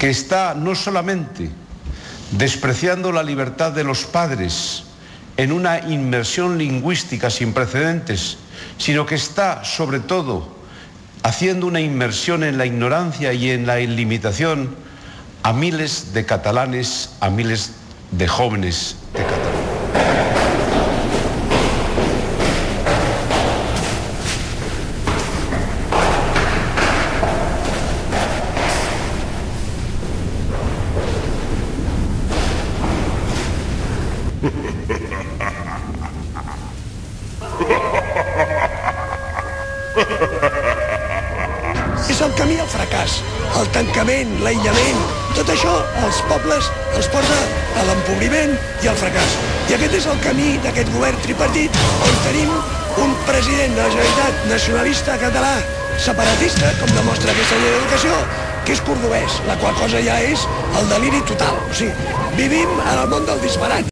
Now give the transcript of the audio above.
que está no solamente despreciando la libertad de los padres en una inmersión lingüística sin precedentes, sino que está, sobre todo, haciendo una inmersión en la ignorancia y en la ilimitación a miles de catalanes, a miles de jóvenes de Cataluña. És el camí al fracàs, el tancament, l'aïllament, tot això els pobles els porta a l'empobriment i al fracàs. I aquest és el camí d'aquest govern tripartit on tenim un president de la Generalitat nacionalista català, separatista, com demostra aquesta llei d'educació, que és cordobès, la qual cosa ja és el deliri total. O sigui, vivim en el món del disbarat.